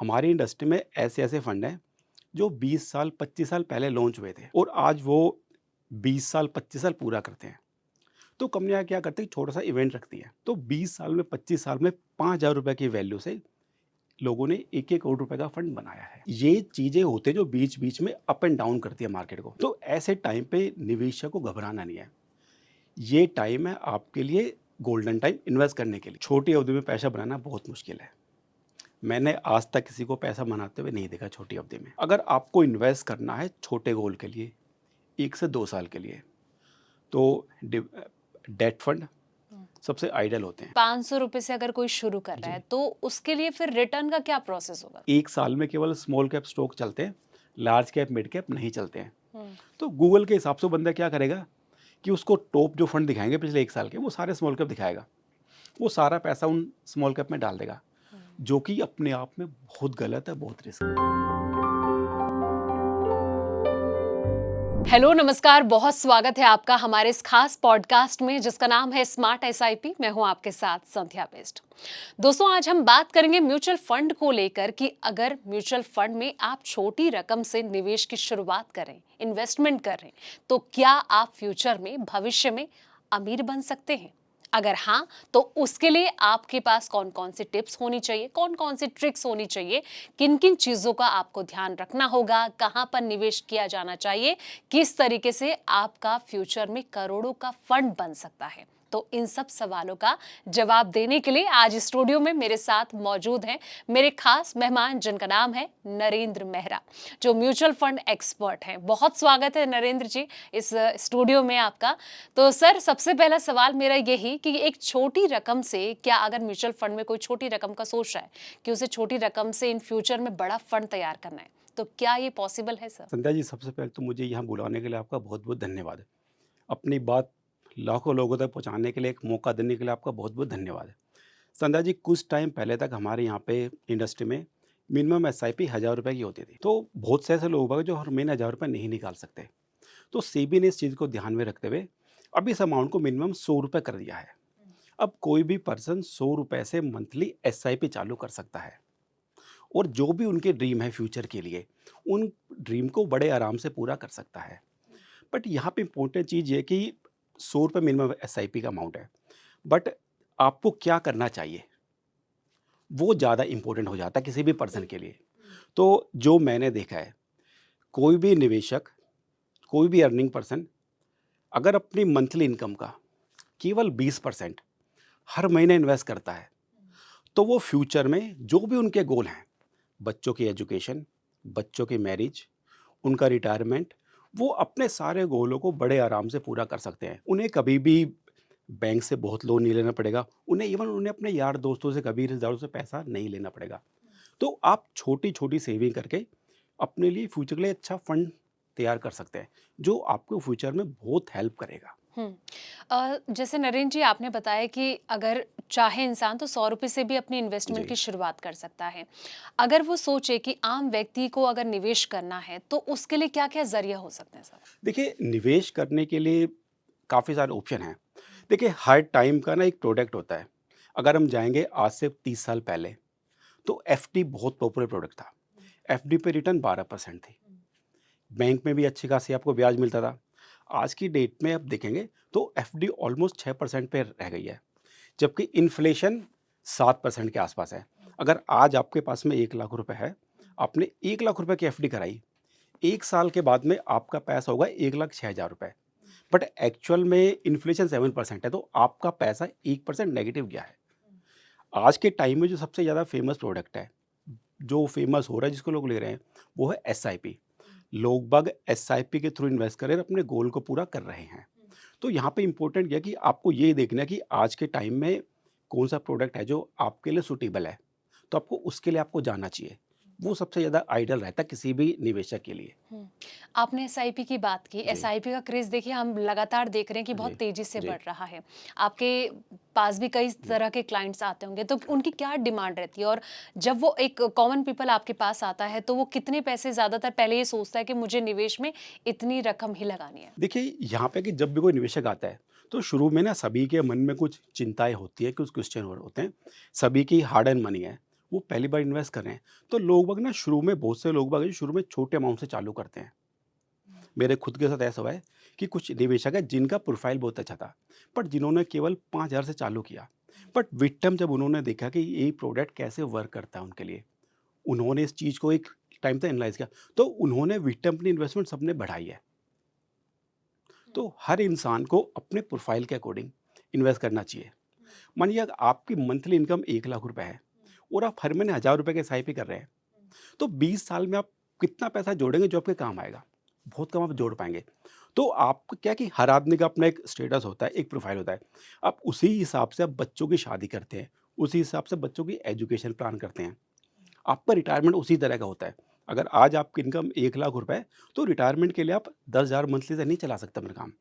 हमारी इंडस्ट्री में ऐसे-ऐसे फंड हैं, जो 20 साल, 25 साल पहले लॉन्च हुए थे और आज वो 20 साल, 25 साल पूरा करते हैं। तो कंपनियाँ क्या करती हैं, छोटा-सा इवेंट रखती हैं। तो 20 साल में, 25 साल में ₹5000 की वैल्यू से लोगों ने 1-1 करोड़ रुपए का फंड बनाया है। ये चीज़ें होती हैं जो बीच-बीच में अप एंड डाउन करती है मार्केट को। तो ऐसे टाइम पे निवेशक को घबराना नहीं है। ये टाइम है आपके लिए गोल्डन टाइम इन्वेस्ट करने के लिए। छोटी अवधि में पैसा बनाना बहुत मुश्किल है। मैंने आज तक किसी को पैसा बनाते हुए नहीं देखा छोटी अवधि में। अगर आपको इन्वेस्ट करना है छोटे गोल के लिए, 1 से 2 साल के लिए, तो डेट फंड सबसे आइडियल होते हैं। ₹500 से अगर कोई शुरू कर रहा है, जी। तो उसके लिए फिर रिटर्न का क्या प्रोसेस होगा? 1 साल में केवल स्मॉल कैप स्टॉक चलते हैं, लार्ज कैप, मिड कैप नहीं चलते हैं। हुँ। तो गूगल के हिसाब से बंदा क्या करेगा कि उसको टॉप जो फंड दिखाएँगे पिछले 1 साल के, वो सारे स्मॉल कैप दिखाएगा। वो सारा पैसा उन स्मॉल कैप में डाल देगा, हुँ। जो कि अपने आप में बहुत गलत है, बहुत रिस्क है। हेलो, नमस्कार, बहुत स्वागत है आपका हमारे इस खास पॉडकास्ट में जिसका नाम है स्मार्ट एसआईपी। मैं हूं आपके साथ संध्या बेस्ट। दोस्तों, आज हम बात करेंगे म्यूचुअल फंड को लेकर कि अगर म्यूचुअल फंड में आप छोटी रकम से निवेश की शुरुआत करें, इन्वेस्टमेंट करें, तो क्या आप फ्यूचर में, भविष्य में अमीर बन सकते हैं? अगर हाँ, तो उसके लिए आपके पास कौन कौन सी टिप्स होनी चाहिए, कौन कौन सी ट्रिक्स होनी चाहिए, किन किन चीज़ों का आपको ध्यान रखना होगा, कहाँ पर निवेश किया जाना चाहिए, किस तरीके से आपका फ्यूचर में करोड़ों का फंड बन सकता है। तो इन सब सवालों का जवाब देने के लिए आज स्टूडियो में मेरे साथ मौजूद हैं मेरे खास मेहमान, जिनका नाम है नरेंद्र मेहरा, जो म्यूचुअल फंड एक्सपर्ट हैं। बहुत स्वागत है नरेंद्र जी इस स्टूडियो में आपका। तो सर, सबसे पहला सवाल मेरा यही कि एक छोटी रकम से, क्या अगर म्यूचुअल फंड में कोई छोटी रकम का सोच रहा है कि उसे छोटी रकम से इन फ्यूचर में बड़ा फंड तैयार करना है, तो क्या ये पॉसिबल है सर? संध्या जी, सबसे पहले तो मुझे यहाँ बुलाने के लिए आपका बहुत-बहुत धन्यवाद है। अपनी बात लाखों लोगों तक पहुँचाने के लिए एक मौका देने के लिए आपका बहुत-बहुत धन्यवाद है। संध्या जी, कुछ टाइम पहले तक हमारे यहाँ पे इंडस्ट्री में मिनिमम एसआईपी ₹1000 की होती थी। तो बहुत से ऐसे लोग हैं जो हर महीने ₹1000 नहीं निकाल सकते। तो सेबी ने इस चीज़ को ध्यान में रखते हुए अब इस अमाउंट को मिनिमम ₹100 कर दिया है। अब कोई भी पर्सन ₹100 से मंथली एसआईपी चालू कर सकता है और जो भी उनके ड्रीम है फ्यूचर के लिए, उन ड्रीम को बड़े आराम से पूरा कर सकता है। बट यहाँ पे इम्पोर्टेंट चीज़ ये है कि ₹100 मिनिमम एसआईपी का अमाउंट है। बट आपको क्या करना चाहिए, वो ज़्यादा इम्पोर्टेंट हो जाता है किसी भी पर्सन के लिए। तो जो मैंने देखा है, कोई भी निवेशक, कोई भी अर्निंग पर्सन अगर अपनी मंथली इनकम का केवल 20% हर महीने इन्वेस्ट करता है, तो वो फ्यूचर में जो भी उनके गोल हैं, बच्चों की एजुकेशन, बच्चों की मैरिज, उनका रिटायरमेंट, वो अपने सारे गोलों को बड़े आराम से पूरा कर सकते हैं। उन्हें कभी भी बैंक से बहुत लोन नहीं लेना पड़ेगा। उन्हें अपने यार दोस्तों से कभी रिश्तेदारों से पैसा नहीं लेना पड़ेगा। तो आप छोटी-छोटी सेविंग करके अपने लिए फ्यूचर के लिए अच्छा फंड तैयार कर सकते हैं, जो आपको फ्यूचर में बहुत हेल्प करेगा। हुँ। जैसे नरेंद्र जी आपने बताया कि अगर चाहे इंसान तो ₹100 से भी अपनी इन्वेस्टमेंट जी। की शुरुआत कर सकता है। अगर वो सोचे कि आम व्यक्ति को अगर निवेश करना है, तो उसके लिए क्या-क्या ज़रिया हो सकते हैं सर? देखिए, निवेश करने के लिए काफ़ी सारे ऑप्शन हैं। देखिए, हर टाइम का ना एक प्रोडक्ट होता है। अगर हम जाएँगे आज से 30 साल पहले, तो एफडी बहुत पॉपुलर प्रोडक्ट था। एफडी पे रिटर्न 12% थी। बैंक में भी अच्छी खासी आपको ब्याज मिलता था। आज की डेट में आप देखेंगे तो एफडी ऑलमोस्ट 6% पे रह गई है, जबकि इन्फ्लेशन 7% के आसपास है। अगर आज आपके पास में 1 लाख रुपए है, आपने 1 लाख रुपए की एफडी कराई, 1 साल के बाद में आपका पैसा होगा 1,06,000 रुपए। बट एक्चुअल में इन्फ्लेशन 7% है, तो आपका पैसा 1% नेगेटिव गया है। आज के टाइम में जो सबसे ज़्यादा फेमस प्रोडक्ट है, जो फेमस हो रहा है, जिसको लोग ले रहे हैं, वो है एसआईपी। लोग बाग एसआईपी के थ्रू इन्वेस्ट कर अपने गोल को पूरा कर रहे हैं। तो यहाँ पे इम्पोर्टेंट ये है कि आपको ये देखना है कि आज के टाइम में कौन सा प्रोडक्ट है जो आपके लिए सूटेबल है, तो आपको उसके लिए आपको जाना चाहिए। वो सबसे ज़्यादा आइडियल रहता है किसी भी निवेशक के लिए। हुँ। आपने एसआईपी की बात की। जी। एसआईपी का क्रेज़ देखिए हम लगातार देख रहे हैं कि बहुत जी। तेज़ी से जी। बढ़ रहा है। आपके पास भी कई जी। तरह के क्लाइंट्स आते होंगे, तो उनकी क्या डिमांड रहती है? और जब वो एक कॉमन पीपल आपके पास आता है, तो वो कितने पैसे ज़्यादातर पहले ये सोचता है कि मुझे निवेश में इतनी रकम ही लगानी है? देखिए, यहाँ पे कि जब भी कोई निवेशक आता है, तो शुरू में ना सभी के मन में कुछ चिंताएँ होती हैं, कुछ क्वेश्चन होते हैं। सभी की हार्ड अर्न मनी है, वो पहली बार इन्वेस्ट कर रहे हैं, तो लोग बाग ना शुरू में, बहुत से लोग बाग हैं जो शुरू में छोटे अमाउंट से चालू करते हैं। मेरे खुद के साथ ऐसा हुआ है कि कुछ निवेशक है जिनका प्रोफाइल बहुत अच्छा था, बट जिन्होंने केवल 5,000 से चालू किया, बट विद टाइम जब उन्होंने देखा कि ये प्रोडक्ट कैसे वर्क करता है उनके लिए, उन्होंने इस चीज़ को एक टाइम तक एनालाइज किया, तो उन्होंने विद टाइम अपनी इन्वेस्टमेंट सबने बढ़ाई है। तो हर इंसान को अपने प्रोफाइल के अकॉर्डिंग इन्वेस्ट करना चाहिए। मानिए अगर आपकी मंथली इनकम 1 लाख रुपए है और आप हर महीने 1,000 रुपए के SIP कर रहे हैं, तो 20 साल में आप कितना पैसा जोड़ेंगे जो आपके काम आएगा? बहुत कम आप जोड़ पाएँगे। तो आपको क्या है कि हर आदमी का अपना एक स्टेटस होता है, एक प्रोफ़ाइल होता है। आप उसी हिसाब से आप बच्चों की शादी करते हैं, उसी हिसाब से बच्चों की एजुकेशन प्लान करते हैं। आपका रिटायरमेंट उसी तरह का होता है। अगर आज आपकी इनकम 1 लाख रुपए है, तो रिटायरमेंट के लिए आप 10,000 मंथली से नहीं चला सकते अपना काम।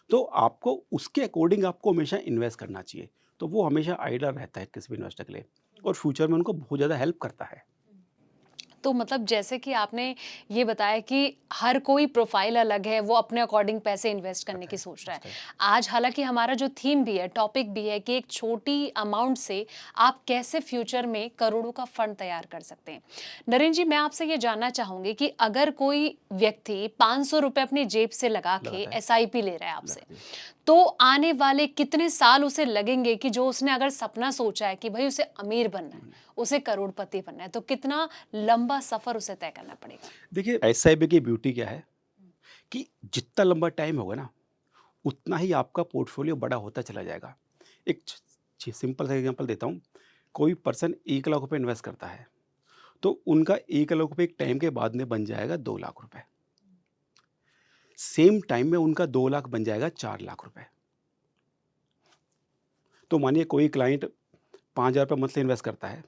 तो आपको उसके अकॉर्डिंग आपको हमेशा इन्वेस्ट करना चाहिए। तो वो हमेशा आइडिया रहता है किसी भी इन्वेस्टर के लिए और फ्यूचर में उनको बहुत ज़्यादा हेल्प करता है। तो मतलब जैसे कि आपने ये बताया कि हर कोई प्रोफाइल अलग है, वो अपने अकॉर्डिंग पैसे इन्वेस्ट करने करता की है, सोच रहा है। सोचता है। आज हालाँकि हमारा जो थीम भी है, टॉपिक भी है कि एक छोटी अमाउंट से आप कैसे फ्यूचर में करोड़ों का फंड तैयार कर सकते हैं। नरेंद्र जी, मैं आपसे ये जानना चाहूँगी कि अगर कोई व्यक्ति ₹500 अपनी जेब से लगा के लगाता है, एसआईपी ले रहा है आपसे, लगा दिया। तो आने वाले कितने साल उसे लगेंगे कि जो उसने अगर सपना सोचा है कि भाई उसे अमीर बनना है, उसे करोड़पति बनना है, तो कितना लंबा सफर उसे तय करना पड़ेगा? देखिए SIP की ब्यूटी क्या है कि जितना लंबा टाइम होगा ना, उतना ही आपका पोर्टफोलियो बड़ा होता चला जाएगा। एक सिंपल सा एग्जांपल देता हूँ। कोई पर्सन 1 लाख रुपए इन्वेस्ट करता है, तो उनका 1 लाख रुपए एक टाइम के बाद में बन जाएगा 2 लाख रुपए। सेम टाइम में उनका 2 लाख बन जाएगा 4 लाख रुपए। तो मानिए कोई क्लाइंट 5,000 रुपये मंथली इन्वेस्ट करता है,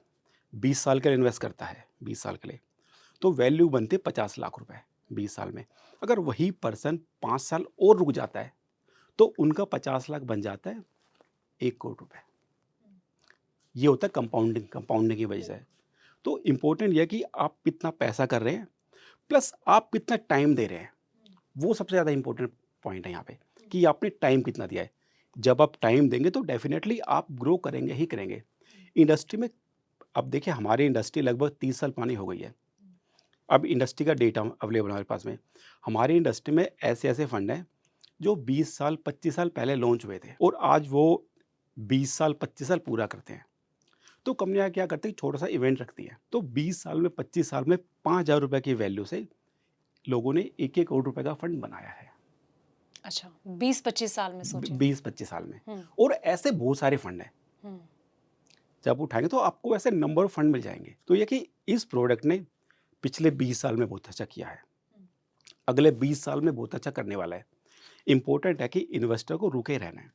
20 साल के लिए इन्वेस्ट करता है, 20 साल के लिए, तो वैल्यू बनती है 50 लाख रुपए 20 साल में। अगर वही पर्सन 5 साल और रुक जाता है, तो उनका 50 लाख बन जाता है 1 करोड़ रुपए। ये होता है कंपाउंडिंग, कंपाउंडिंग की वजह से। तो इम्पोर्टेंट ये है कि आप कितना पैसा कर रहे हैं, प्लस आप कितना टाइम दे रहे हैं। वो सबसे ज़्यादा इम्पोर्टेंट पॉइंट है यहाँ पे, कि आपने टाइम कितना दिया है। जब आप टाइम देंगे तो डेफिनेटली आप ग्रो करेंगे ही करेंगे। इंडस्ट्री में अब देखिए, हमारी इंडस्ट्री लगभग 30 साल पुरानी हो गई है। अब इंडस्ट्री का डेटा अवेलेबल है हमारे पास में। हमारी इंडस्ट्री में ऐसे-ऐसे फंड हैं जो 20 साल, 25 साल पहले लॉन्च हुए थे और आज वो 20 साल, 25 साल पूरा करते हैं। तो कंपनियाँ क्या करती हैं, छोटा-सा इवेंट रखती हैं। तो 20 साल में, 25 साल में ₹5,000 की वैल्यू से लोगों ने 1-1 करोड़ रुपए का फंड बनाया है। अच्छा, 20-25 साल में ब सोचिए। 20-25 साल में। हुँ, और ऐसे बहुत सारे फंड हैं। हुँ, जब उठाएँगे तो आपको ऐसे नंबर ऑफ फंड मिल जाएँगे। तो ये कि इस प्रोडक्ट ने पिछले 20 साल में बहुत अच्छा किया है। अगले 20 साल में बहुत अच्छा करने वाला है। इम्पोर्टेंट है कि इन्वेस्टर को रुके रहना है।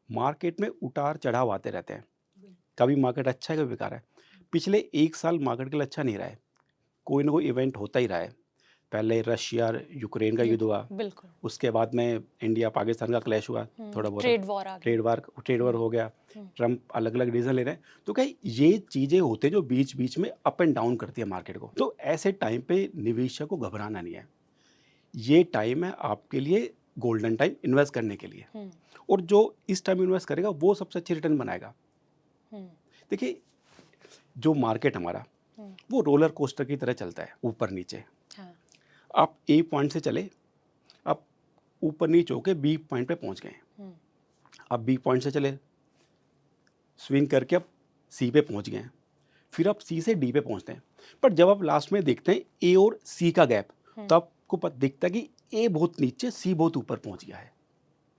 मार्केट में उतार-चढ़ाव आते रहते हैं। कभी मार्केट अच्छा है, कभी बेकार है। पिछले 1 साल मार्केट के लिए अच्छा नहीं रहा है। कोई ना कोई इवेंट होता ही रहा है। पहले रशिया यूक्रेन का युद्ध युद्ध, हुआ, बिल्कुल। उसके बाद में इंडिया पाकिस्तान का क्लैश हुआ, थोड़ा बहुत ट्रेड वॉर आ गई। ट्रेड वार हो गया। हुँ, ट्रम्प अलग-अलग डिसीजन ले रहे हैं। तो क्या ये चीज़ें होती हैं जो बीच-बीच में अप एंड डाउन करती है मार्केट को। तो ऐसे टाइम पे निवेशक को घबराना नहीं है। ये टाइम है आपके लिए गोल्डन टाइम इन्वेस्ट करने के लिए। हुँ, और जो इस टाइम इन्वेस्ट करेगा वो सबसे अच्छी रिटर्न बनाएगा। हुँ, देखिए, जो मार्केट हमारा, हुँ, वो रोलर कोस्टर की तरह चलता है, ऊपर-नीचे। हाँ, आप ए पॉइंट से चले, आप ऊपर-नीचे होके बी पॉइंट पे पहुँच गए। हुँ, आप बी पॉइंट से चले, स्विंग करके आप सी पे पहुँच गए हैं। फिर आप सी से डी पे पहुँचते हैं। पर जब आप लास्ट में देखते हैं ए और सी का गैप, हुँ, तब आपको दिखता है कि ए बहुत नीचे, सी बहुत ऊपर पहुँच गया है।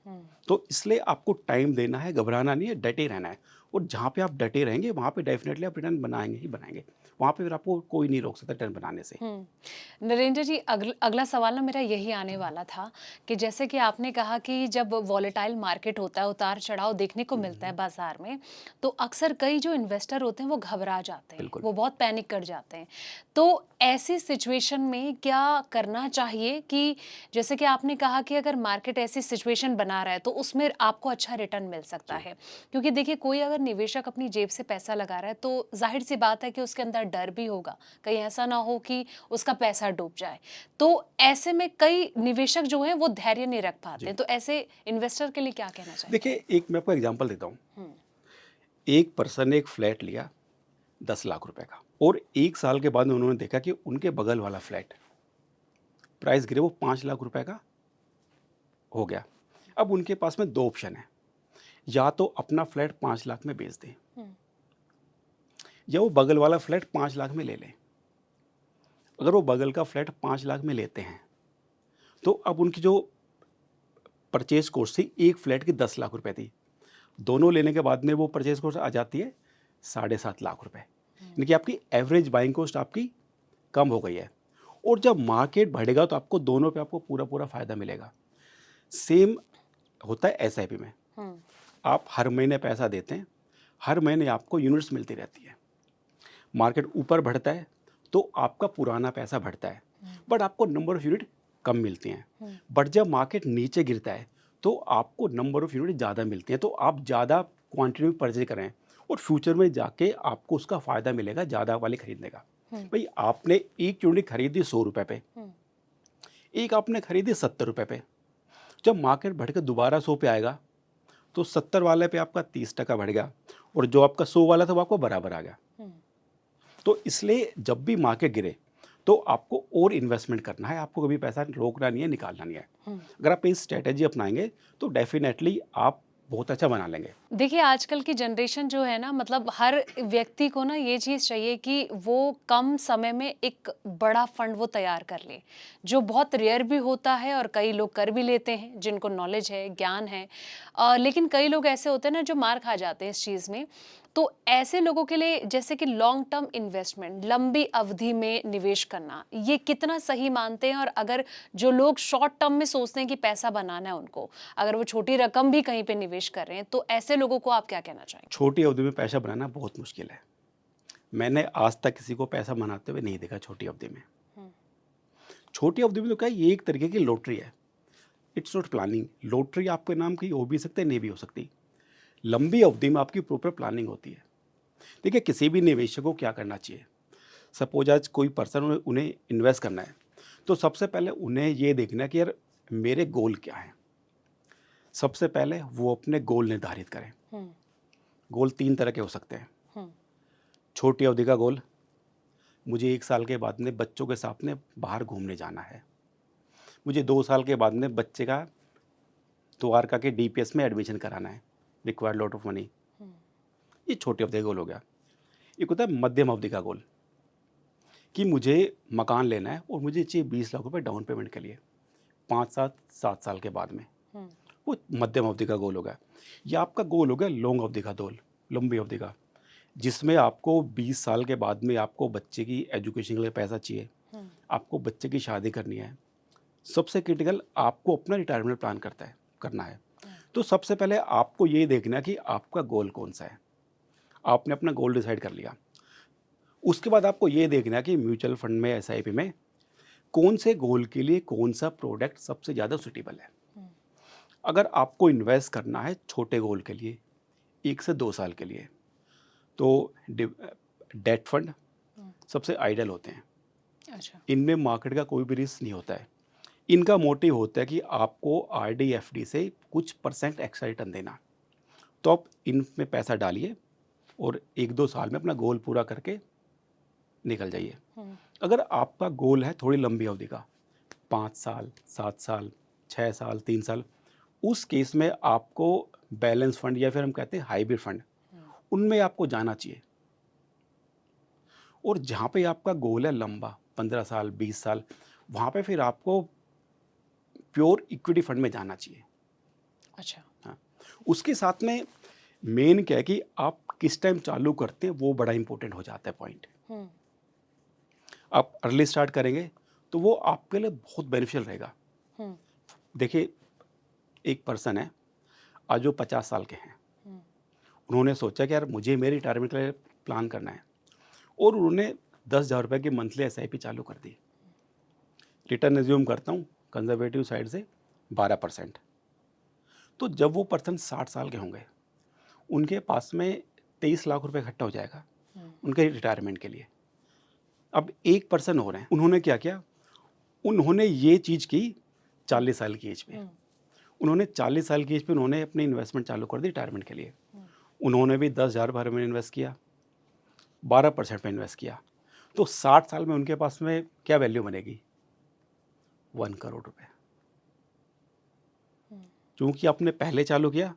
हुँ, तो इसलिए आपको टाइम देना है, घबराना नहीं है, डटे रहना है। और जहाँ पे आप डटे रहेंगे, वहाँ पे डेफ़िनेटली आप रिटर्न बनाएँगे ही बनाएँगे। वहाँ पे फिर आपको कोई नहीं रोक सकता रिटर्न बनाने से। हुँ। नरेंद्र जी, अगला सवाल ना मेरा यही आने वाला था कि जैसे कि आपने कहा कि जब वॉलेटाइल मार्केट होता है, उतार-चढ़ाव देखने को हुँ, मिलता है हुँ। बाज़ार में, तो अक्सर कई जो इन्वेस्टर होते हैं वो घबरा जाते हैं, बिल्कुल। वो बहुत पैनिक कर जाते हैं। तो ऐसी सिचुएशन में क्या करना चाहिए कि जैसे कि आपने कहा कि अगर मार्केट ऐसी सिचुएशन बना रहा है तो उसमें आपको अच्छा रिटर्न मिल सकता जी। है। क्योंकि देखिए, कोई अगर निवेशक अपनी जेब से पैसा लगा रहा है तो ज़ाहिर-सी बात है कि उसके अंदर डर भी होगा, कहीं ऐसा ना हो कि उसका पैसा डूब जाए। तो ऐसे में कई निवेशक जो हैं वो धैर्य नहीं रख पाते जी। हैं। तो ऐसे इन्वेस्टर के लिए क्या कहना चाहेंगे आप? देखिए, एक मैं आपको एग्ज़ाम्पल देता हूँ। हुँ, एक पर्सन ने एक फ्लैट लिया, 10 लाख रुपए का। और 1 साल के बाद उन्होंने देखा कि उनके बगल वाला फ्लैट प्राइस गिरे, वो 5 लाख रुपए का हो गया। अब उनके पास में 2 ऑप्शन है, या तो अपना फ्लैट 5 लाख में बेच दें, या वो बगल वाला फ्लैट 5 लाख में ले लें। अगर वो बगल का फ्लैट 5 लाख में लेते हैं, तो अब उनकी जो परचेज कॉस्ट थी एक फ्लैट की 10 लाख रुपए थी, दोनों लेने के बाद में वो परचेज कॉस्ट आ जाती है 7.5 लाख रुपए। यानी कि आपकी एवरेज बाइंग कॉस्ट आपकी कम हो गई है। और जब मार्केट बढ़ेगा तो आपको दोनों पे आपको पूरा पूरा फायदा मिलेगा। सेम होता है एसआईपी में। आप हर महीने पैसा देते हैं, हर महीने आपको यूनिट्स मिलती रहती है। मार्केट ऊपर बढ़ता है तो आपका पुराना पैसा बढ़ता है, बट आपको नंबर ऑफ यूनिट कम मिलती हैं। बट जब मार्केट नीचे गिरता है तो आपको नंबर ऑफ यूनिट ज़्यादा मिलती हैं, तो आप ज़्यादा क्वांटिटी में परचेज करें और फ्यूचर में जाके आपको उसका फ़ायदा मिलेगा ज़्यादा वाली खरीदने का। भाई आपने एक यूनिट खरीदी 100 रुपये पे, एक आपने खरीदी 70 रुपये पे। जब मार्केट बढ़ के दोबारा 100 पे आएगा तो 70 वाले पे आपका 30% बढ़ गया, और जो आपका 100 वाला था वो आपको बराबर आ गया। तो इसलिए जब भी मार्केट गिरे तो आपको और इन्वेस्टमेंट करना है, आपको कभी पैसा रोकना नहीं है, निकालना नहीं है। अगर आप ये स्ट्रेटेजी अपनाएंगे तो डेफिनेटली आप बहुत अच्छा बना लेंगे। देखिए आजकल की जनरेशन जो है ना, मतलब हर व्यक्ति को ना ये चीज़ चाहिए कि वो कम समय में एक बड़ा फंड वो तैयार कर ले, जो बहुत रेयर भी होता है और कई लोग कर भी लेते हैं जिनको नॉलेज है, ज्ञान है। लेकिन कई लोग ऐसे होते हैं ना जो मार खा जाते हैं इस चीज़ में। तो ऐसे लोगों के लिए जैसे कि लॉन्ग टर्म इन्वेस्टमेंट, लंबी अवधि में निवेश करना, ये कितना सही मानते हैं? और अगर जो लोग शॉर्ट टर्म में सोचते हैं कि पैसा बनाना है उनको, अगर वो छोटी रकम भी कहीं पे निवेश कर रहे हैं, तो ऐसे लोगों को आप क्या कहना चाहेंगे? छोटी अवधि में पैसा बनाना बहुत मुश्किल है। मैंने आज तक किसी को पैसा बनाते हुए नहीं देखा छोटी अवधि में। छोटी अवधि में तो क्या है, ये एक तरीके की लॉटरी है। It's not planning. लॉटरी आपके नाम की हो भी सकती है, नहीं भी हो सकती। लंबी अवधि में आपकी प्रॉपर प्लानिंग होती है। देखिए किसी भी निवेशक को क्या करना चाहिए, सपोज आज कोई पर्सन उन्हें इन्वेस्ट करना है, तो सबसे पहले उन्हें ये देखना है कि यार मेरे गोल क्या हैं। सबसे पहले वो अपने गोल निर्धारित करें। गोल 3 तरह के हो सकते हैं। छोटी अवधि का गोल, मुझे 1 साल के बाद में बच्चों के साथ में बाहर घूमने जाना है। मुझे 2 साल के बाद में बच्चे का द्वारका के डीपीएस में एडमिशन कराना है, रिक्वायर्ड लॉट ऑफ मनी। ये छोटी अवधि का गोल हो गया। एक होता है मध्यम अवधि का गोल, कि मुझे मकान लेना है और मुझे चाहिए 20 लाख रुपए डाउन पेमेंट के लिए 5-7 साल के बाद में। वो मध्यम अवधि का गोल होगा। या आपका गोल होगा लॉन्ग अवधि का गोल, लंबी अवधि का, जिसमें आपको 20 साल के बाद में आपको बच्चे की एजुकेशन के लिए पैसा चाहिए, आपको बच्चे की शादी करनी है। सबसे क्रिटिकल आपको अपना रिटायरमेंट प्लान करना है। तो सबसे पहले आपको ये देखना कि आपका गोल कौन सा है। आपने अपना गोल डिसाइड कर लिया, उसके बाद आपको ये देखना कि म्यूचुअल फंड में, एसआईपी में कौन से गोल के लिए कौन सा प्रोडक्ट सबसे ज़्यादा सुटेबल है। अगर आपको इन्वेस्ट करना है छोटे गोल के लिए 1 से 2 साल के लिए, तो डेट फंड सबसे आइडियल होते हैं। अच्छा। इनमें मार्केट का कोई भी रिस्क नहीं होता है। इनका मोटिव होता है कि आपको आरडी एफडी से कुछ % एक्स्ट्रा रिटर्न देना। तो आप इनमें पैसा डालिए और 1-2 साल में अपना गोल पूरा करके निकल जाइए। अगर आपका गोल है थोड़ी लंबी अवधि का, 5 साल, 7 साल, 6 साल, 3 साल, उस केस में आपको बैलेंस फंड या फिर हम कहते हैं हाइब्रिड फंड, उनमें आपको जाना चाहिए। और जहाँ पे आपका गोल है लंबा 15 साल, 20 साल, वहाँ पे फिर आपको प्योर इक्विटी फंड में जाना चाहिए। अच्छा। हाँ, उसके साथ में मेन क्या है कि आप किस टाइम चालू करते हैं, वो बड़ा इंपॉर्टेंट हो जाता है पॉइंट। आप अर्ली स्टार्ट करेंगे तो वो आपके लिए बहुत बेनिफिशियल रहेगा। देखिए एक पर्सन है आज जो 50 साल के हैं, उन्होंने सोचा कि यार मुझे मेरी रिटायरमेंट के लिए प्लान करना है, और उन्होंने 10,000 रुपये की मंथली एसआईपी चालू कर दी। रिटर्न एज्यूम करता हूँ कंजर्वेटिव साइड से 12%। तो जब वो पर्सन 60 साल के होंगे, उनके पास में 23 लाख रुपए इकट्ठा हो जाएगा उनके रिटायरमेंट के लिए। अब एक पर्सन हो रहे हैं, उन्होंने क्या किया, उन्होंने ये चीज़ की 40 साल की एज पे। उन्होंने 40 साल की एज पे उन्होंने अपनी इन्वेस्टमेंट चालू कर दी रिटायरमेंट के लिए। उन्होंने भी 10,000 भर में इन्वेस्ट किया, 12% में इन्वेस्ट किया, तो 60 साल में उनके पास में क्या वैल्यू बनेगी? 1 करोड़ रुपए। क्योंकि आपने पहले चालू किया,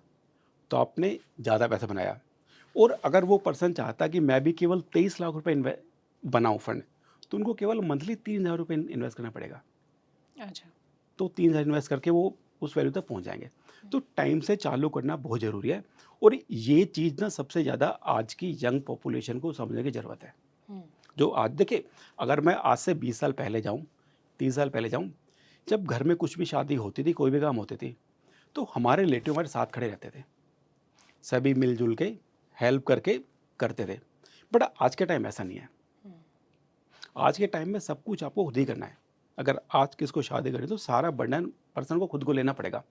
तो आपने ज़्यादा पैसा बनाया। और अगर वो पर्सन चाहता कि मैं भी केवल 23 लाख रुपए बनाऊँ फंड, तो उनको केवल मंथली 3,000 रुपए इन्वेस्ट करना पड़ेगा। अच्छा। तो 3,000 इन्वेस्ट करके वो उस वैल्यू तक पहुँच जाएँगे। तो टाइम से चालू करना बहुत ज़रूरी है, और ये चीज़ ना सबसे ज़्यादा आज की यंग पॉपुलेशन को समझने की ज़रूरत है। हम्म, जो आज देखिए, अगर मैं आज से 20 साल पहले जाऊँ, 30 साल पहले जाऊँ, जब घर में कुछ भी शादी होती थी, कोई भी काम होती थी, तो हमारे रिलेटिव हमारे साथ खड़े रहते थे। सभी मिल-जुल के हेल्प करके करते थे। बट आज के टाइम ऐसा नहीं है। आज के टाइम में सब कुछ आपको खुद ही करना है। अगर आज किसको शादी करें तो सारा बर्डन पर्सन को खुद को लेना पड़ेगा।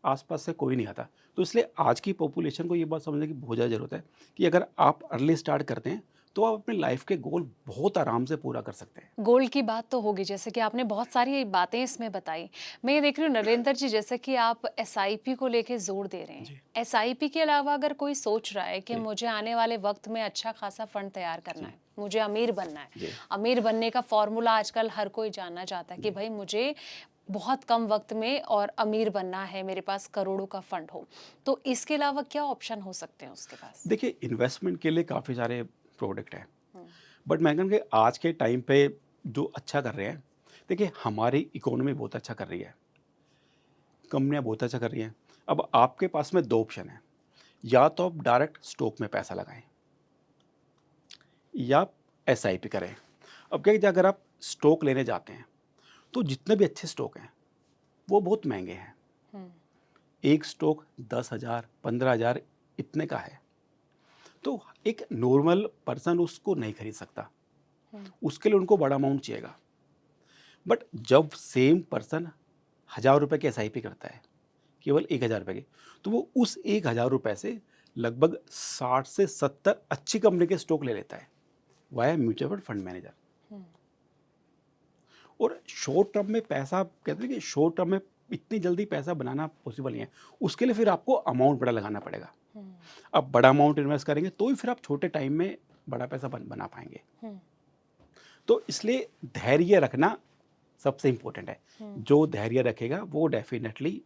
आस-पास से कोई नहीं आता। तो इसलिए आज की पॉपुलेशन को ये बात समझने की बहुत ज़्यादा ज़रूरत है कि अगर आप अर्ली स्टार्ट करते हैं, तो आप अपनी लाइफ़ के गोल बहुत आराम से पूरा कर सकते हैं। गोल्ड की बात तो होगी, जैसे कि आपने बहुत सारी बातें इसमें बताई। मैं ये देख रही हूँ नरेंद्र जी, जैसे कि आप एसआईपी को लेके जोर दे रहे हैं। जी, एसआईपी के अलावा अगर कोई सोच रहा है कि जी, मुझे आने वाले वक्त में अच्छा खासा फंड तैयार करना जी, है, मुझे अमीर बनना है। जी, अमीर बनने का फॉर्मूला आजकल हर कोई जानना चाहता है कि जी। भाई मुझे बहुत कम वक्त में और अमीर बनना है, मेरे पास करोड़ों का फंड हो। तो इसके अलावा क्या ऑप्शन हो सकते हैं उसके पास? देखिए, इन्वेस्टमेंट के लिए काफ़ी सारे प्रोडक्ट हैं। हुँ, बट मैं कहूँगा कि आज के टाइम पे जो अच्छा कर रहे हैं, देखिए हमारी इकोनॉमी बहुत अच्छा कर रही है। कंपनियाँ बहुत अच्छा कर रही हैं। अब आपके पास में 2 ऑप्शन हैं, या तो आप डायरेक्ट स्टॉक में पैसा लगाएँ या एसआईपी करें। अब क्या है कि अगर आप स्टॉक लेने जाते हैं, तो जितने भी अच्छे स्टॉक हैं, वो बहुत महँगे हैं। हुँ, एक स्टॉक 10,000, 15,000 इतने का है। तो एक नॉर्मल पर्सन उसको नहीं खरीद सकता। हुँ, उसके लिए उनको बड़ा अमाउंट चाहिएगा। बट जब सेम पर्सन ₹1000 की एसआईपी करता है, केवल ₹1000 की, तो वो उस ₹1000 से लगभग 60 से 70 अच्छी कंपनी के स्टॉक ले लेता है, वाया म्यूचुअल फंड मैनेजर। हुँ, और शॉर्ट टर्म में पैसा, कहते हैं कि शॉर्ट टर्म में इतनी जल्दी पैसा बनाना पॉसिबल नहीं है। उसके लिए फिर आपको अमाउंट बड़ा लगाना पड़ेगा। हुँ, अब बड़ा अमाउंट इन्वेस्ट करेंगे तो ही फिर आप छोटे टाइम में बड़ा पैसा बना पाएँगे। हुँ, तो इसलिए धैर्य रखना सबसे इम्पोर्टेंट है। हुँ, जो धैर्य रखेगा वो डेफ़िनेटली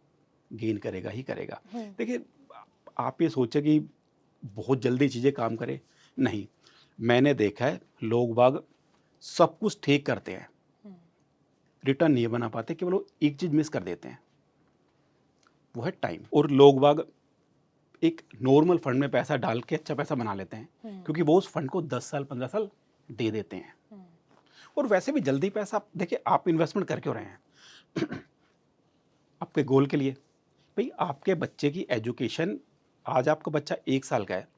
गेन करेगा ही करेगा। हुँ, देखिए, आप ये सोचे कि बहुत जल्दी चीज़ें काम करें, नहीं। मैंने देखा है लोग बाग सब कुछ ठीक करते हैं, हुँ, रिटर्न नहीं बना पाते, केवल वो एक चीज़ मिस कर देते हैं, वो है टाइम। और लोग बाग एक नॉर्मल फंड में पैसा डाल के अच्छा पैसा बना लेते हैं, हुँ, क्योंकि वो उस फंड को 10 साल 15 साल दे देते हैं। हुँ, और वैसे भी जल्दी पैसा देखिए, आप इन्वेस्टमेंट कर क्यों रहे हैं? आपके गोल के लिए। भई आपके बच्चे की एजुकेशन, आज आपका बच्चा 1 साल का है,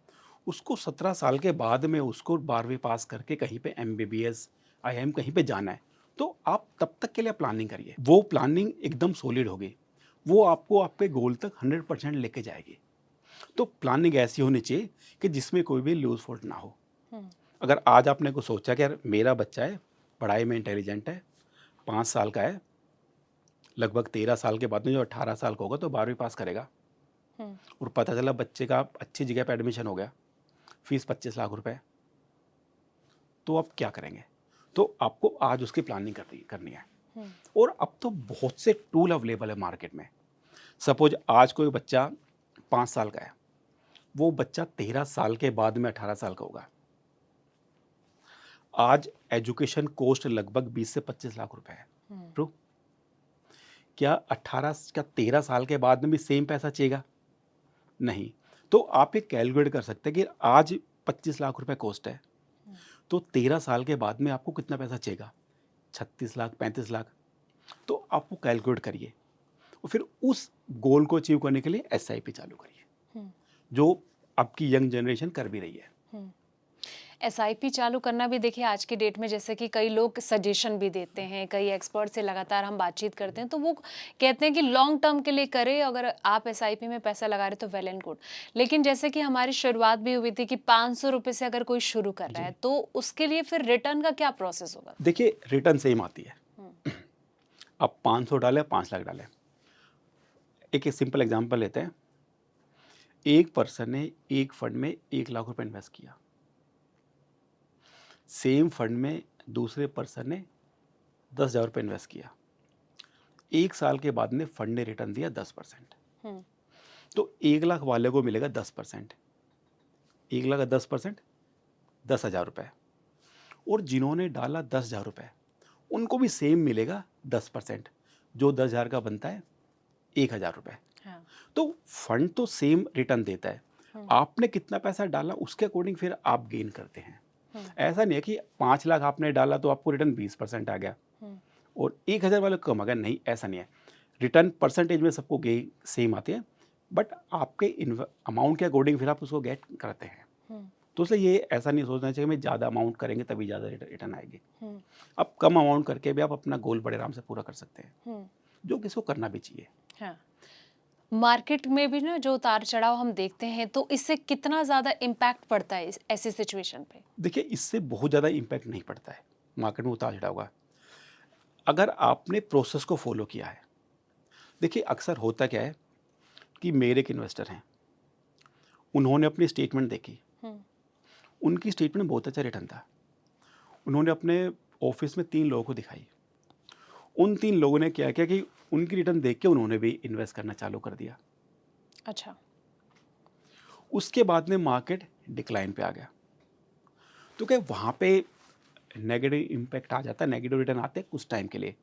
उसको 17 साल के बाद में उसको 12वीं पास करके कहीं पे एमबीबीएस, आईआईएम कहीं पे जाना है, तो आप तब तक के लिए प्लानिंग करिए। वो प्लानिंग एकदम सॉलिड होगी, वो आपको आपके गोल तक 100% लेके जाएगी। तो प्लानिंग ऐसी होनी चाहिए कि जिसमें कोई भी लूज़ फॉल्ट ना हो। हुँ, अगर आज आपने को सोचा कि यार मेरा बच्चा है, पढ़ाई में इंटेलिजेंट है, 5 साल का है, लगभग 13 साल के बाद में जो 18 साल का होगा तो 12वीं पास करेगा, हुँ, और पता चला बच्चे का अच्छी जगह पे एडमिशन हो गया, फीस 25 लाख रुपए, तो आप क्या करेंगे? तो आपको आज उसकी प्लानिंग करनी करनी है। हुँ, और अब तो बहुत से टूल अवेलेबल है मार्केट में। सपोज़ आज कोई बच्चा 5 साल का है, वो बच्चा 13 साल के बाद में 18 साल का होगा। आज एजुकेशन कॉस्ट लगभग 20 से 25 लाख रुपए है। हुँ, ट्रू? क्या 13 साल के बाद में भी सेम पैसा चाहिएगा? नहीं। तो आप ये कैलकुलेट कर सकते हैं कि आज 25 लाख रुपए कॉस्ट है, हुँ, तो 13 साल के बाद में आपको कितना पैसा चाहिएगा? 36 लाख, 35 लाख। तो आप वो कैलकुलेट करिए, और फिर उस गोल को अचीव करने के लिए एसआईपी चालू करिए, हुँ, जो आपकी यंग जनरेशन कर भी रही है। हुँ। एसआईपी चालू करना भी देखिए आज की डेट में, जैसे कि कई लोग सजेशन भी देते हैं, कई एक्सपर्ट से लगातार हम बातचीत करते हैं, तो वो कहते हैं कि लॉन्ग टर्म के लिए करें, अगर आप एसआईपी में पैसा लगा रहे तो वेल एंड गुड। लेकिन जैसे कि हमारी शुरुआत भी हुई थी कि 500 रुपये से अगर कोई शुरू कर रहा है, जी। तो उसके लिए फिर रिटर्न का क्या प्रोसेस होगा? देखिए, रिटर्न सेम आती है। हुँ, आप 500 डालें, 5 लाख डालें। एक सिंपल एग्ज़ाम्पल लेते हैं। एक पर्सन ने एक फंड में 1 लाख रुपए इन्वेस्ट किया। सेम फंड में दूसरे पर्सन ने 10,000 रुपये इन्वेस्ट किया, 1 साल के बाद में फंड ने रिटर्न दिया 10%। हम्म, तो 1 लाख वाले को मिलेगा 10%, 1 लाख का 10%, 10,000 रुपये। और जिन्होंने डाला 10,000 रुपये, उनको भी सेम मिलेगा 10%, जो 10,000 का बनता है 1,000 रुपये। हाँ, तो फंड तो सेम रिटर्न देता है, आपने कितना पैसा डाला उसके अकॉर्डिंग फिर आप गेन करते हैं। ऐसा नहीं है कि 5 लाख आपने डाला तो आपको रिटर्न 20% आ गया और 1,000 वाले को कम आ गया, नहीं, ऐसा नहीं है। रिटर्न परसेंटेज में सबको गेन सेम आती है, बट आपके अमाउंट के अकॉर्डिंग फिर आप उसको गेट करते हैं। तो इसलिए ये ऐसा नहीं सोचना चाहिए मैं ज़्यादा अमाउंट करेंगे तभी ज़्यादा रिटर्न आएगी। आप कम अमाउंट करके भी आप अपना गोल बड़े आराम से पूरा कर सकते हैं, जो किसी को करना भी चाहिए। हाँ। मार्केट में भी ना जो उतार चढ़ाव हम देखते हैं, तो इससे कितना ज़्यादा इम्पैक्ट पड़ता है ऐसी सिचुएशन पे? देखिए, इससे बहुत ज़्यादा इम्पैक्ट नहीं पड़ता है मार्केट में उतार चढ़ाव का, अगर आपने प्रोसेस को फॉलो किया है। देखिए, अक्सर होता क्या है कि मेरे एक इन्वेस्टर हैं, उन्होंने अपनी स्टेटमेंट देखी, उनकी स्टेटमेंट बहुत अच्छा रिटर्न था। उन्होंने अपने ऑफिस में 3 लोगों को दिखाई, उन 3 लोगों ने क्या किया कि उनकी रिटर्न देख के उन्होंने भी इन्वेस्ट करना चालू कर दिया। अच्छा। उसके बाद में मार्केट डिक्लाइन पे आ गया, तो क्या वहाँ पे नेगेटिव इम्पैक्ट आ जाता है, नेगेटिव रिटर्न आते हैं कुछ टाइम के लिए।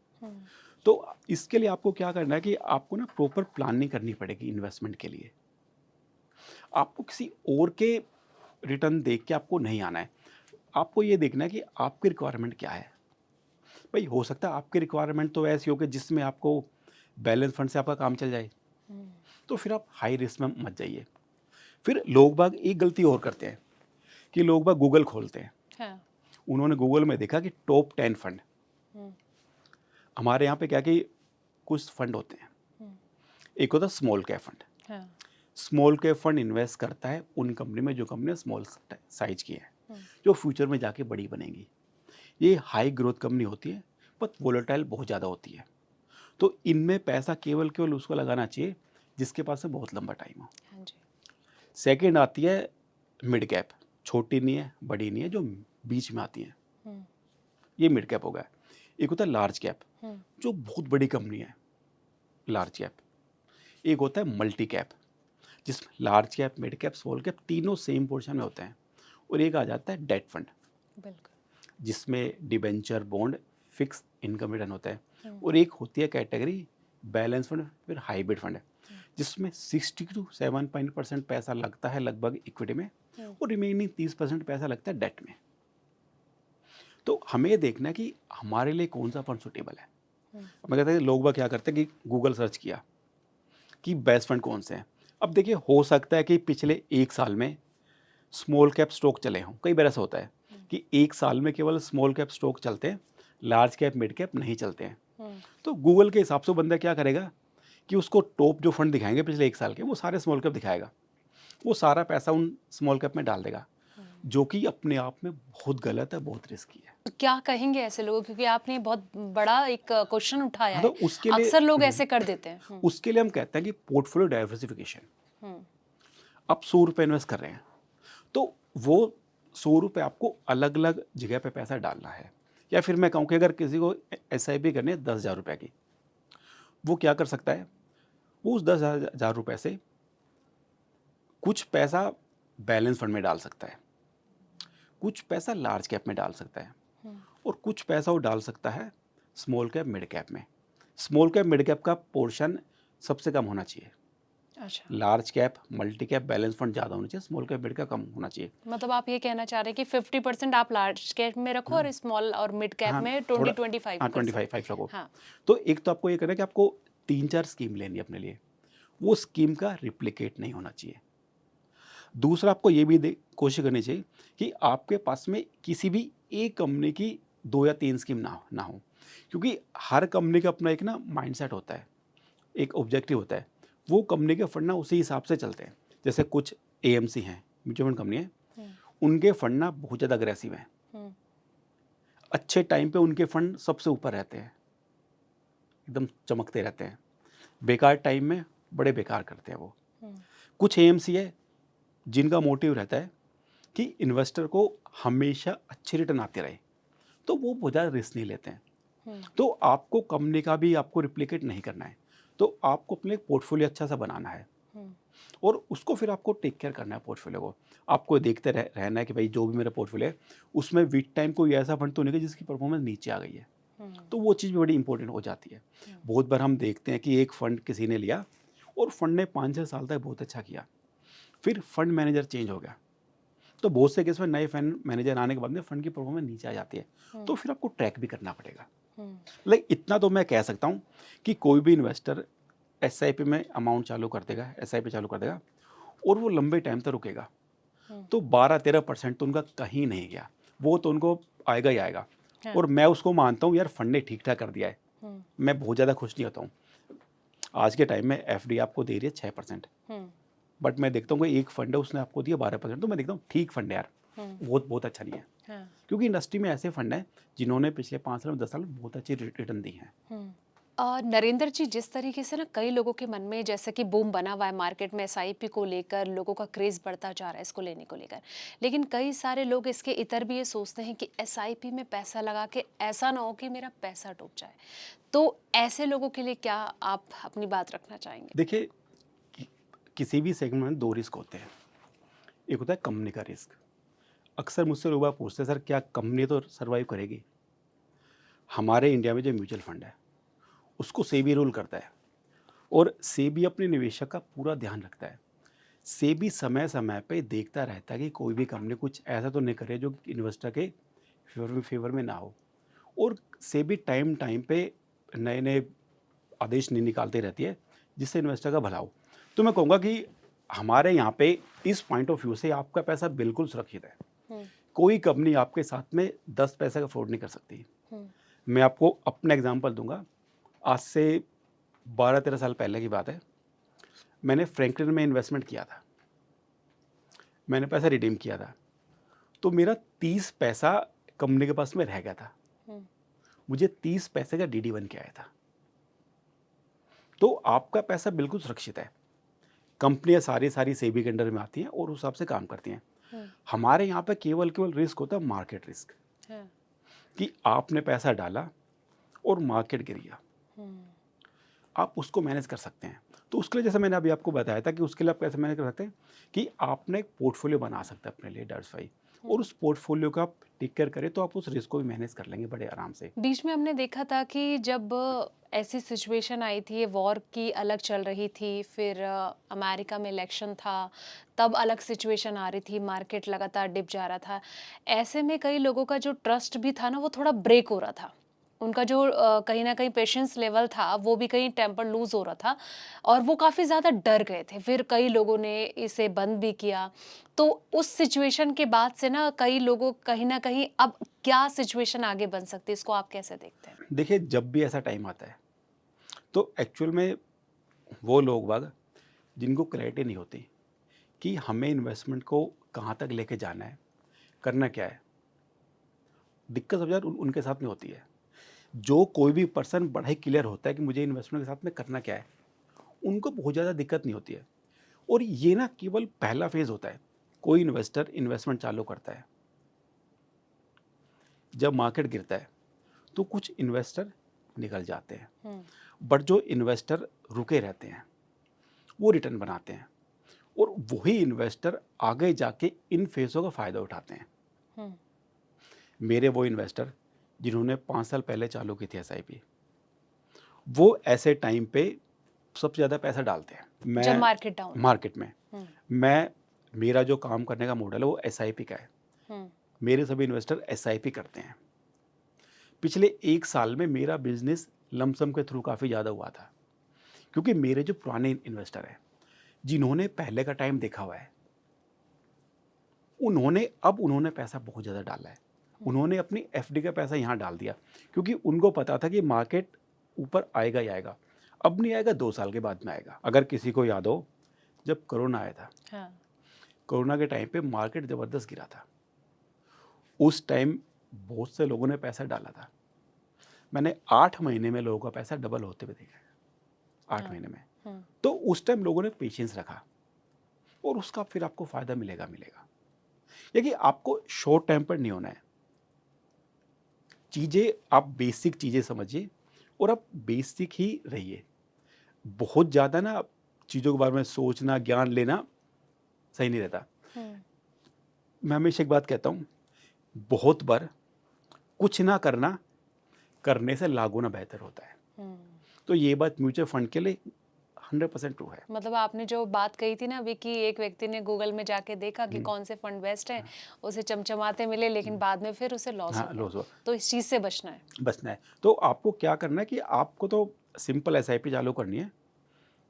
तो इसके लिए आपको क्या करना है कि आपको ना प्रॉपर प्लानिंग करनी पड़ेगी इन्वेस्टमेंट के लिए। आपको किसी और के रिटर्न देख के आपको नहीं आना है, आपको ये देखना है कि आपकी रिक्वायरमेंट क्या है। भाई, हो सकता है आपकी रिक्वायरमेंट तो ऐसी हो कि जिसमें आपको बैलेंस फंड से आपका काम चल जाए, तो फिर आप हाई रिस्क में मत जाइए। फिर लोग बाग एक गलती और करते हैं कि लोग बाग गूगल खोलते हैं। हाँ। उन्होंने गूगल में देखा कि टॉप 10 फंड, हमारे यहाँ पे क्या कि कुछ फंड होते हैं, एक होता है स्मॉल कैप फंड। हाँ। स्मॉल कैप फंड इन्वेस्ट करता है उन कंपनी में जो कंपनी स्मॉल साइज की है, जो फ्यूचर में जाके बड़ी बनेंगी। ये हाई ग्रोथ कंपनी होती है, बट वोलेटाइल बहुत ज़्यादा होती है। तो इनमें पैसा केवल केवल उसको लगाना चाहिए जिसके पास में बहुत लंबा टाइम हो। हाँ जी। सेकंड आती है मिड कैप, छोटी नहीं है बड़ी नहीं है, जो बीच में आती है, ये मिड कैप होगा। एक होता है लार्ज कैप, जो बहुत बड़ी कंपनी है, लार्ज कैप। एक होता है मल्टी कैप, जिसमें large cap, mid cap, small cap तीनों सेम पोर्शन में होते हैं। और एक आ जाता है डेट फंड, बिल्कुल। जिसमें debenture, bond, fix income return होता है। और एक होती है कैटेगरी बैलेंस फंड, फिर हाइब्रिड फंड है, जिसमें 60 to 7% पैसा लगता है लगभग इक्विटी में, और रिमेनिंग 30% पैसा लगता है डेट में। तो हमें ये देखना है कि हमारे लिए कौन सा फंड सुटेबल है। मैं कहता है लोग बाग क्या करते हैं कि गूगल सर्च किया कि बेस्ट फंड कौन से हैं। अब देखिए, हो सकता है कि पिछले 1 साल में स्मॉल कैप स्टॉक चले हों, कई बार ऐसा होता है कि 1 साल में केवल स्मॉल कैप स्टॉक चलते हैं, लार्ज कैप मिड कैप नहीं चलते हैं। तो गूगल के हिसाब से बंदा क्या करेगा कि उसको टॉप जो फंड दिखाएंगे पिछले 1 साल के, वो सारे स्मॉल कैप दिखाएगा, वो सारा पैसा उन स्मॉल कैप में डाल देगा, जो कि अपने आप में बहुत गलत है, बहुत रिस्की है। तो क्या कहेंगे ऐसे लोगों, क्योंकि आपने बहुत बड़ा एक क्वेश्चन उठाया हाँ, है। तो उसके लिए अक्सर लोग ऐसे कर देते हैं। उसके लिए हम कहते हैं कि पोर्टफोलियो डाइवर्सिफिकेशन। आप 100 रुपये इन्वेस्ट कर रहे हैं, तो वो 100 रुपये आपको अलग अलग जगह पे पैसा डालना है। या फिर मैं कहूँ कि अगर किसी को SIP करनी है 10,000 रुपये की, वो क्या कर सकता है, वो उस 10,000 रुपये से कुछ पैसा बैलेंस फंड में डाल सकता है, कुछ पैसा लार्ज कैप में डाल सकता है, और कुछ पैसा वो डाल सकता है स्मॉल कैप मिड कैप में। स्मॉल कैप मिड कैप का पोर्शन सबसे कम होना चाहिए। अच्छा। Large cap, multi cap, balance fund ज़्यादा होना चाहिए, स्मॉल कैप मिड कैप कम होना चाहिए। मतलब आप ये कहना चाह रहे हैं कि 50% आप लार्ज कैप में रखो और स्मॉल और मिड कैप हाँ, में थोड़ा 20-25 हाँ, कर 25 रखो। हाँ। तो एक तो आपको ये करना है कि आपको 3-4 स्कीम लेनी है अपने लिए, वो स्कीम का रिप्लिकेट नहीं होना चाहिए। दूसरा, आपको ये भी कोशिश करनी चाहिए कि आपके पास में किसी भी एक कंपनी की 2 या 3 स्कीम ना हो, क्योंकि हर कंपनी का अपना एक ना माइंडसेट होता है, एक ऑब्जेक्टिव होता है। वो कंपनी के फंड ना उसी हिसाब से चलते हैं। जैसे कुछ AMC हैं, म्यूचुअल फंड कंपनी है, उनके फंड ना बहुत ज़्यादा अग्रेसिव हैं। अच्छे टाइम पे उनके फंड सबसे ऊपर रहते हैं, एकदम चमकते रहते हैं। बेकार टाइम में बड़े बेकार करते हैं वो। कुछ AMC है जिनका मोटिव रहता है कि इन्वेस्टर को हमेशा अच्छे रिटर्न आते रहे, तो वो बहुत ज़्यादा रिस्क नहीं लेते हैं। हम्म, तो आपको कंपनी का भी आपको रिप्लिकेट नहीं करना है, तो आपको अपने पोर्टफोलियो अच्छा सा बनाना है हम्म, और उसको फिर आपको टेक केयर करना है पोर्टफोलियो को। आपको देखते रहना है कि भाई जो भी मेरा पोर्टफोलियो है, उसमें विद टाइम कोई ऐसा फंड तो नहीं है जिसकी परफॉर्मेंस नीचे आ गई है। हम्म, तो वो चीज़ भी बड़ी इंपॉर्टेंट हो जाती है। हम्म, बहुत बार हम देखते हैं कि एक फंड किसी ने लिया और फंड ने 5-6 साल तक बहुत अच्छा किया, फिर फंड मैनेजर चेंज हो गया, तो बहुत से केस में नए फंड मैनेजर आने के बाद में फंड की परफॉर्मेंस नीचे आ जाती है। तो हम्म, फिर आपको ट्रैक भी करना पड़ेगा। हम्म, लाइक इतना तो मैं कह सकता हूँ कि कोई भी इन्वेस्टर एसआईपी में अमाउंट चालू कर देगा, एसआईपी चालू कर देगा और वो लंबे टाइम तक रुकेगा, हम्म, तो 12-13% तो उनका कहीं नहीं गया, वो तो उनको आएगा ही आएगा। हाँ, और मैं उसको मानता हूँ यार फंड ने ठीक ठाक कर दिया है, हम्म, मैं बहुत ज़्यादा खुश नहीं होता हूँ। आज के टाइम में एफडी आपको दे रही है 6%, हम्म, बट मैं देखता हूँ कि एक फंड है उसने आपको दिया 12%, तो मैं देखता हूँ ठीक फंड है यार, हम्म, बहुत बहुत अच्छा नहीं है। हाँ, क्योंकि इंडस्ट्री में ऐसे फंड हैं जिन्होंने पिछले 5 साल में 10 साल में बहुत अच्छी रिटर्न दी हैं। हम्म। नरेंद्र जी, जिस तरीके से ना कई लोगों के मन में जैसे कि बूम बना हुआ है मार्केट में एसआईपी को लेकर, लोगों का क्रेज बढ़ता जा रहा है इसको लेने को लेकर, लेकिन कई सारे लोग इसके इतर भी ये सोचते हैं कि एसआईपी में पैसा लगा के ऐसा ना हो कि मेरा पैसा डूब जाए। तो ऐसे लोगों के लिए क्या आप अपनी बात रखना चाहेंगे? देखिए, कि किसी भी सेगमेंट में 2 रिस्क होते हैं। एक होता है कंपनी का रिस्क। अक्सर मुझसे लोग बाग पूछते हैं, सर क्या कंपनी तो सर्वाइव करेगी? हमारे इंडिया में जो म्यूचुअल फंड है, उसको सेबी रूल करता है और सेबी अपने निवेशक का पूरा ध्यान रखता है। सेबी समय-समय पे देखता रहता है कि कोई भी कंपनी कुछ ऐसा तो नहीं करे जो इन्वेस्टर के फ़ेवर में ना हो, और सेबी टाइम-टाइम पे नए-नए आदेश निकालती रहती है, जिससे इन्वेस्टर का भला हो। तो मैं कहूँगा कि हमारे यहाँ पे इस पॉइंट ऑफ व्यू से आपका पैसा बिल्कुल सुरक्षित है। हम्म, कोई कंपनी आपके साथ में 10 पैसे का फ्रॉड नहीं कर सकती। हम्म, मैं आपको अपना एग्ज़ाम्पल दूँगा। आज से 12-13 साल पहले की बात है। मैंने फ्रैंकलिन में इन्वेस्टमेंट किया था। मैंने पैसा रिडीम किया था। तो मेरा 30 पैसा कंपनी के पास में रह गया था। हम्म, मुझे 30 पैसे का डीडी बन के आया था। तो आपका पैसा बिल्कुल सुरक्षित है। कंपनियाँ सारी सेबी के अंडर में आती हैं और उस हिसाब से काम करती हैं। हम्म, हमारे यहाँ पे केवल रिस्क होता है मार्केट रिस्क, हाँ, कि आपने पैसा डाला और मार्केट गिर गया। हम्म, आप उसको मैनेज कर सकते हैं। तो उसके लिए जैसे मैंने अभी आपको बताया था कि उसके लिए आप कैसे मैनेज कर सकते हैं, कि आपने एक पोर्टफोलियो बना सकते हैं अपने लिए डाइवर्सिफ़ाई, और हम्म। उस पोर्टफोलियो का आप टेक केयर करें तो आप उस रिस्क को भी मैनेज कर लेंगे बड़े आराम से। बीच में हमने देखा था कि जब ऐसी सिचुएशन आई थी, ये वॉर की अलग चल रही थी, फिर अमेरिका में इलेक्शन था, तब अलग सिचुएशन आ रही थी, मार्केट लगातार डिप जा रहा था। ऐसे में कई लोगों का जो ट्रस्ट भी था ना, वो थोड़ा ब्रेक हो रहा था। उनका जो कहीं न कहीं पेशेंस लेवल था, वो भी कहीं टेम्पर लूज़ हो रहा था और वो काफ़ी ज़्यादा डर गए थे। फिर कई लोगों ने इसे बंद भी किया। तो उस सिचुएशन के बाद से ना कई लोगों कहीं न कहीं अब क्या सिचुएशन आगे बन सकती है, इसको आप कैसे देखते हैं? देखिए, जब भी ऐसा टाइम आता है, तो एक्चुअल में वो लोग बाग जिनको क्लैरिटी नहीं होती कि हमें इन्वेस्टमेंट को कहाँ तक लेके जाना है, करना क्या है, दिक्कत सब यार उनके साथ में होती है। जो कोई भी पर्सन बड़ा ही क्लियर होता है कि मुझे इन्वेस्टमेंट के साथ में करना क्या है, उनको बहुत ज़्यादा दिक्कत नहीं होती है। और ये ना केवल पहला फेज़ होता है। कोई इन्वेस्टर इन्वेस्टमेंट चालू करता है, जब मार्केट गिरता है, तो कुछ इन्वेस्टर निकल जाते हैं, हुँ, बट जो इन्वेस्टर रुके रहते हैं, वो रिटर्न बनाते हैं और वही इन्वेस्टर आगे जाके इन फेज़ों का फ़ायदा उठाते हैं। हुँ, मेरे वो इन्वेस्टर जिन्होंने 5 साल पहले चालू की थी एसआईपी, वो ऐसे टाइम पे सबसे ज़्यादा पैसा डालते हैं। जब मैं मार्केट डाउन हो। मार्केट में हुँ, मैं मेरा जो काम करने का मॉडल है वो एसआईपी का है। हुँ, मेरे सभी इन्वेस्टर एसआईपी करते हैं। पिछले 1 साल में मेरा बिज़नेस लमसम के थ्रू काफ़ी ज़्यादा हुआ था, क्योंकि मेरे जो पुराने इन्वेस्टर हैं, जिन्होंने पहले का टाइम देखा हुआ है, उन्होंने पैसा बहुत ज़्यादा डाला है। हुँ, उन्होंने अपनी एफडी का पैसा यहाँ डाल दिया, क्योंकि उनको पता था कि मार्केट ऊपर आएगा ही आएगा। अब नहीं आएगा, 2 साल के बाद में आएगा। अगर किसी को याद हो, जब कोरोना आया था, हाँ, कोरोना के टाइम पे मार्केट ज़बरदस्त गिरा था। उस टाइम बहुत से लोगों ने पैसा डाला था। मैंने 8 महीने में लोगों का पैसा डबल होते हुए देखा है, 8 हाँ, महीने में। हुँ, तो उस टाइम लोगों ने पेशेंस रखा और उसका फिर आपको फ़ायदा मिलेगा। देखिए आपको शॉर्ट टेम्पर्ड नहीं होना है। चीज़ें आप बेसिक चीज़ें समझिए और आप बेसिक ही रहिए। बहुत ज़्यादा ना चीज़ों के बारे में सोचना, ज्ञान लेना सही नहीं रहता। हुँ, मैं हमेशा एक बात कहता हूँ, बहुत बार कुछ ना करना, करने से लाख गुना बेहतर होता है। हुँ। तो ये बात म्यूचुअल फंड के लिए 100% ट्रू है। मतलब आपने जो बात कही थी ना अभी कि एक व्यक्ति ने गूगल में जाके देखा कि हुँ, कौन से फंड बेस्ट हैं, हाँ, उसे चमचमाते मिले लेकिन हुँ, बाद में फिर उसे लॉस हो हाँ, गया। लॉस हुआ, तो इस चीज़ से बचना है। बचना है। तो आपको क्या करना है कि आपको तो सिंपल एसआईपी चालू करनी है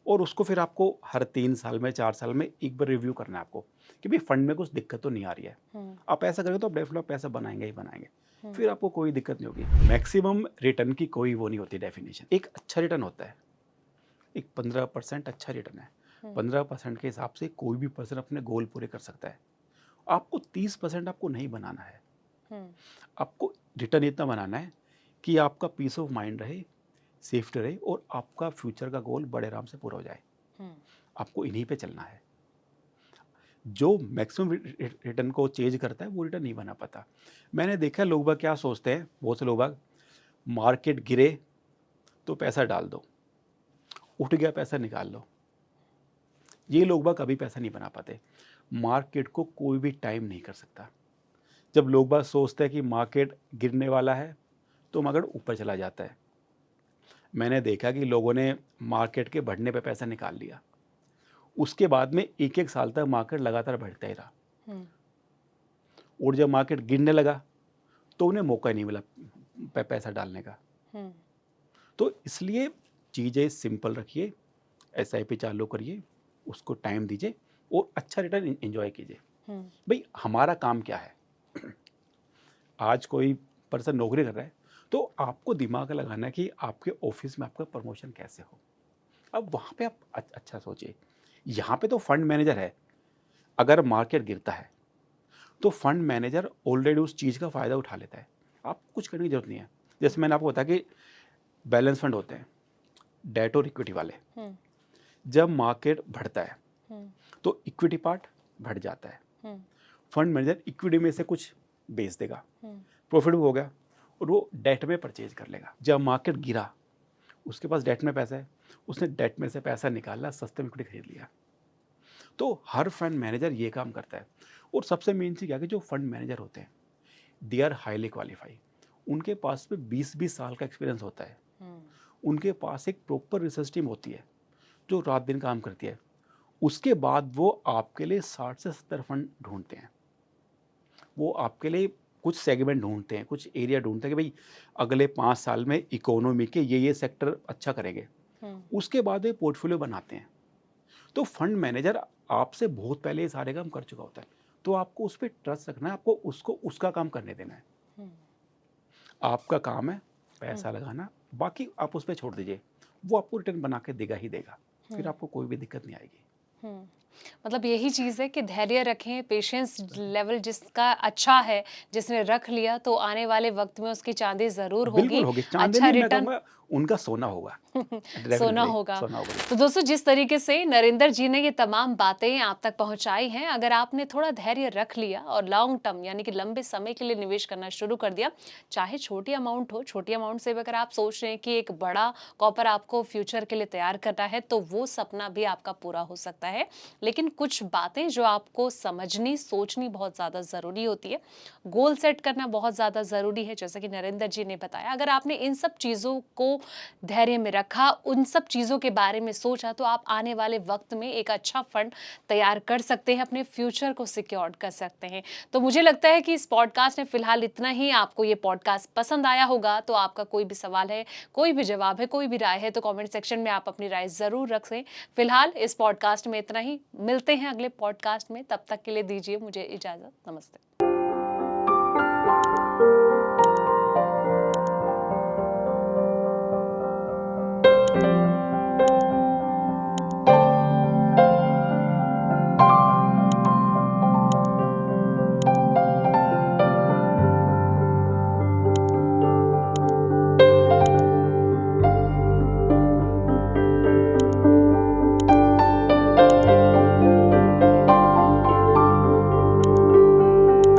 और उसको फिर आपको हर 3 साल में, 4 साल में एक बार रिव्यू करना है आपको, कि भई फंड में कुछ दिक्कत तो नहीं आ रही है। हुँ, आप ऐसा करेंगे तो आप डेफ़िनेटली पैसा बनाएँगे ही बनाएँगे। हुँ, फिर आपको कोई दिक्कत नहीं होगी। मैक्सिमम रिटर्न की कोई वो नहीं होती डेफ़िनिशन। एक अच्छा रिटर्न होता है, एक 15% अच्छा रिटर्न है। हुँ, 15% के हिसाब से कोई भी पर्सन अपने गोल पूरे कर सकता है। आपको 30% आपको नहीं बनाना है। हुँ, आपको रिटर्न इतना बनाना है कि आपका पीस ऑफ माइंड रहे, सेफ्टी रहे और आपका फ्यूचर का गोल बड़े आराम से पूरा हो जाए। हुँ, आपको इन्हीं पे चलना है। जो मैक्सिमम रिटर्न को चेंज करता है वो रिटर्न नहीं बना पाता। मैंने देखा है लोग बाग क्या सोचते हैं, बहुत से लोग बाग मार्केट गिरे तो पैसा डाल दो, उठ गया पैसा निकाल लो। ये लोग बाग कभी पैसा नहीं बना पाते। मार्केट को कोई भी टाइम नहीं कर सकता। जब लोग बाग सोचते हैं कि मार्केट गिरने वाला है तो मार्केट ऊपर चला जाता है। मैंने देखा कि लोगों ने मार्केट के बढ़ने पे पैसा निकाल लिया। उसके बाद में 1-1 साल तक मार्केट लगातार बढ़ता ही रहा हुँ, और जब मार्केट गिरने लगा तो उन्हें मौका ही नहीं मिला पैसा डालने का। हुँ, तो इसलिए चीज़ें सिंपल रखिए, एसआईपी चालू करिए, उसको टाइम दीजिए और अच्छा रिटर्न एन्जॉय कीजिए। हुँ, भई हमारा काम क्या है? आज कोई पर्सन नौकरी कर रहा है, तो आपको दिमाग लगाना है कि आपके ऑफ़िस में आपका प्रमोशन कैसे हो? अब वहाँ पे आप अच्छा सोचिए। यहाँ पे तो फंड मैनेजर है, अगर मार्केट गिरता है, तो फंड मैनेजर ऑलरेडी उस चीज़ का फ़ायदा उठा लेता है। आपको कुछ करने की ज़रूरत नहीं है। हुँ, जैसे मैंने आपको बताया कि बैलेंस फंड होते हैं, डेट और इक्विटी वाले। हुँ, जब मार्केट बढ़ता है, हुँ, तो इक्विटी पार्ट बढ़ जाता है। हुँ, फंड मैनेजर इक्विटी में से कुछ बेच देगा, हुँ, प्रॉफ़िट हो गया और वो डेट में परचेज़ कर लेगा। जब मार्केट गिरा, उसके पास डेट में पैसा है, उसने डेट में से पैसा निकाला, सस्ते में इक्विटी खरीद लिया। तो हर फंड मैनेजर ये काम करता है और सबसे मेन चीज़ क्या है कि जो फंड मैनेजर होते हैं, दे आर हाईली क्वालिफाइड। उनके पास में 20-20 साल का एक्सपीरियंस होता है। हुँ, उनके पास एक प्रॉपर रिसर्च टीम होती है, जो रात दिन काम करती है। उसके बाद वो आपके लिए 60 से 70 फंड ढूँढते हैं। वो आपके लिए कुछ सेगमेंट ढूँढते हैं, कुछ एरिया ढूँढते हैं कि भई अगले 5 साल में इकोनॉमी के ये सेक्टर अच्छा करेंगे। हुँ, उसके बाद वे पोर्टफोलियो बनाते हैं। तो फंड मैनेजर आपसे बहुत पहले ये सारे काम कर चुका होता है। तो आपको उस पे ट्रस्ट रखना है, आपको उसको उसका काम करने देना है। हुँ, आपका काम है हुँ, पैसा लगाना, बाकी आप उस पे छोड़ दीजिए। वो आपको रिटर्न बना के देगा ही देगा। फिर हुँ, आपको कोई भी दिक्कत नहीं आएगी। हुँ। मतलब यही चीज़ है कि धैर्य रखें, पेशेंस लेवल जिसका अच्छा है, जिसने रख लिया तो आने वाले वक़्त में उसकी चाँदी ज़रूर बिल्कुल होगी। होगी, अच्छा चाँदनी मैं रिटर्न कहूँगा उनका सोना होगा। सोना डेफ़िनिटली होगा। सोना होगा। तो दोस्तों जिस तरीके से नरेंद्र जी ने ये तमाम बातें आप तक पहुँचाई हैं, अगर आपने थोड़ा धैर्य रख लिया और लॉन्ग टर्म यानी कि लंबे समय के लिए निवेश करना शुरू कर दिया, चाहे छोटी अमाउंट हो, छोटी अमाउंट से भी अगर आप सोच रहे हैं कि एक बड़ा कॉपर आपको फ्यूचर के लिए तैयार करना है, तो वो सपना भी आपका पूरा हो सकता है। लेकिन कुछ बातें जो आपको समझनी, सोचनी बहुत ज़्यादा ज़रूरी होती है। गोल सेट करना बहुत ज़्यादा ज़रूरी है, जैसा कि नरेंद्र जी ने बताया। अगर आपने इन सब चीज़ों को धैर्य में रखा, उन सब चीज़ों के बारे में सोचा, तो आप आने वाले वक़्त में एक अच्छा फंड तैयार कर सकते हैं, अपने फ्यूचर को सिक्योर्ड कर सकते हैं। तो मुझे लगता है कि इस पॉडकास्ट में फ़िलहाल इतना ही। आपको ये पॉडकास्ट पसंद आया होगा, तो आपका कोई भी सवाल है, कोई भी जवाब है, कोई भी राय है, तो कमेंट सेक्शन में आप अपनी राय ज़रूर रखें। फ़िलहाल इस पॉडकास्ट में इतना ही। मिलते हैं अगले पॉडकास्ट में, तब तक के लिए दीजिए मुझे इजाज़त। नमस्ते।